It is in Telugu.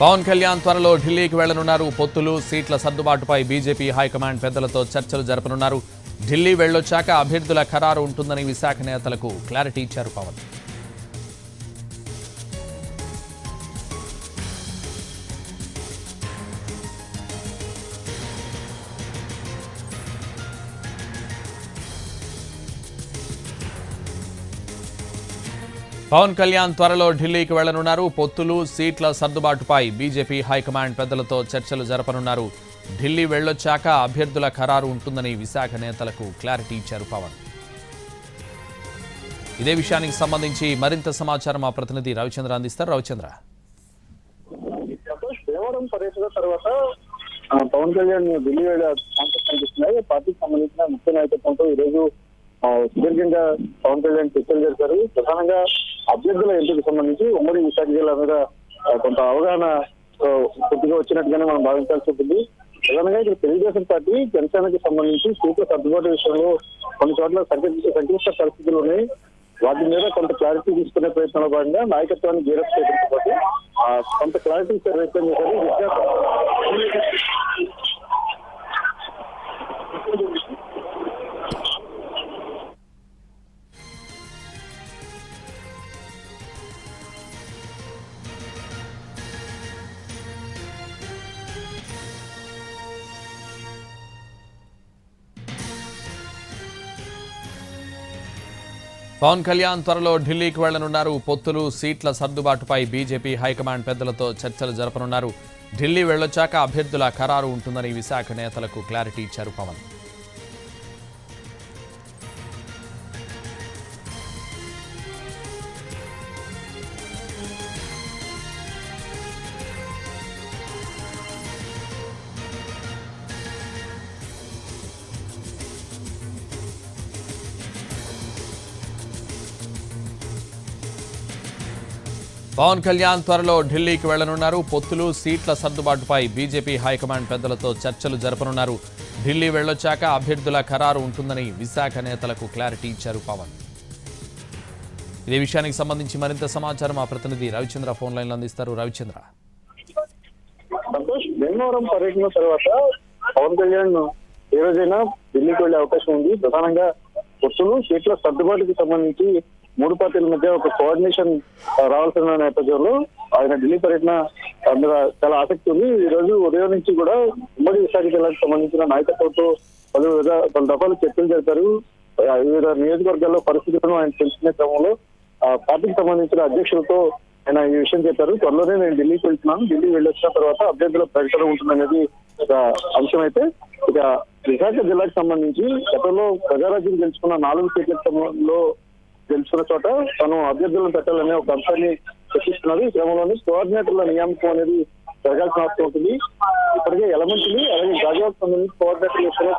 పవన్ కళ్యాణ్ త్వరలో ఢిల్లీకి వెళ్లనున్నారు. పొత్తులు సీట్ల సర్దుబాటుపై బీజేపీ హైకమాండ్ పెద్దలతో చర్చలు జరపనున్నారు. ఢిల్లీ వెళ్లొచ్చాక అభ్యర్థుల ఖరారు ఉంటుందని విశాఖ నేతలకు క్లారిటీ ఇచ్చారు పవన్. పవన్ కళ్యాణ్ త్వరలో ఢిల్లీకి వెళ్లనున్నారు. పొత్తులు సీట్ల సర్దుబాటుపై బీజేపీ హైకమాండ్ పెద్దలతో చర్చలు జరపనున్నారు. ఢిల్లీ వెళ్లొచ్చాక అభ్యర్థుల ఖరారు ఉంటుందని విశాఖ నేతలకు క్లారిటీ ఇచ్చారు పవన్. ఇదే విషయానికి సంబంధించి మరింత సమాచారం మా ప్రతినిధి రవిచంద్ర అందిస్తారు. రవిచంద్ర, దేవరం పర్యటన తర్వాత పవన్ కళ్యాణ్ ఢిల్లీ వెళ్ళే ఛాన్సెస్ కనిపిస్తున్నాయి. పార్టీకి సంబంధించిన ముఖ్య నాయకత్వంతో ఈ రోజు సుదీర్ఘంగా పవన్ కళ్యాణ్ చర్చలు జరిపారు. ప్రధానంగా అభ్యర్థుల ఎంపికకు సంబంధించి ఉమ్మడి విశాఖ జిల్లా మీద కొంత అవగాహన కొద్దిగా వచ్చినట్టుగానే మనం భావించాల్సి ఉంటుంది. ప్రధానంగా ఇక్కడ తెలుగుదేశం పార్టీ జనసేనకి సంబంధించి సీట్ల సర్దుబాటు విషయంలో కొన్ని చోట్ల సంక్లిష్ట పరిస్థితులు ఉన్నాయి. వాటి మీద కొంత క్లారిటీ తీసుకునే ప్రయత్నంలో భాగంగా నాయకత్వాన్ని గేరప్ చేయడంతో పాటు కొంత క్లారిటీ ప్రయత్నం చేశారు. పవన్ కళ్యాణ్ త్వరలో ఢిల్లీకి వెళ్లనున్నారు. పొత్తులు సీట్ల సర్దుబాటుపై బీజేపీ హైకమాండ్ పెద్దలతో చర్చలు జరపనున్నారు. ఢిల్లీ వెళ్లొచ్చాక అభ్యర్థుల ఖరారు ఉంటుందని విశాఖ నేతలకు క్లారిటీ ఇచ్చారు పవన్. పవన్ కళ్యాణ్ త్వరలో ఢిల్లీకి వెళ్లనున్నారు. పొత్తులు సీట్ల సర్దుబాటుపై బీజేపీ హైకమాండ్ పెద్దలతో చర్చలు జరపనున్నారు. ఢిల్లీ వెళ్లొచ్చాక అభ్యర్థుల ఖరారు ఉంటుందని విశాఖ నేతలకు క్లారిటీ ఇచ్చారు పవన్. ఇదే విషయానికి సంబంధించి మరింత సమాచారం మా ప్రతినిధి రవిచంద్ర ఫోన్ లైన్ లో అందిస్తారు. రవిచంద్ర, సంతోష్, భీమవరం పర్యటన తర్వాత పవన్ కళ్యాణ్ ఏ రోజైనా ఢిల్లీకి వెళ్లే అవకాశం ఉంది. ప్రధానంగా పొత్తులు సీట్ల సర్దుబాటుకి సంబంధించి మూడు పార్టీల మధ్య ఒక కోఆర్డినేషన్ రావాల్సిన నేపథ్యంలో ఆయన ఢిల్లీ పర్యటన మీద చాలా ఆసక్తి ఉంది. ఈ రోజు ఉదయం నుంచి కూడా ఉమ్మడి విశాఖ జిల్లాకు సంబంధించిన నాయకత్వంతో పలు దఫాలు చర్చలు జరిపారు. వివిధ నియోజకవర్గాల్లో పరిస్థితులను ఆయన తెలుసుకునే క్రమంలో పార్టీకి సంబంధించిన అధ్యక్షులతో ఆయన ఈ విషయం చెప్పారు. త్వరలోనే నేను ఢిల్లీకి వెళ్తున్నాను, ఢిల్లీ వెళ్ళొచ్చిన తర్వాత అభ్యర్థుల ప్రకటన ఉంటుందనేది ఒక అంశం. అయితే ఇక విశాఖ జిల్లాకు సంబంధించి గతంలో ప్రజారాజ్యం గెలుచుకున్న 4 సీట్ల క్రమంలో గెలుచుకున్న చోట తను అభ్యర్థులను పెట్టాలనే ఒక అంశాన్ని చర్చిస్తున్నారు. ఈ క్రమంలోనే కోఆర్డినేటర్ల నియామకం అనేది జరగాల్సిన అవసరం ఉంటుంది. ఇప్పటికే ఎలమంచిని అలాగే గాజువాకు సంబంధించి కోఆర్డినేటర్ల విషయంలో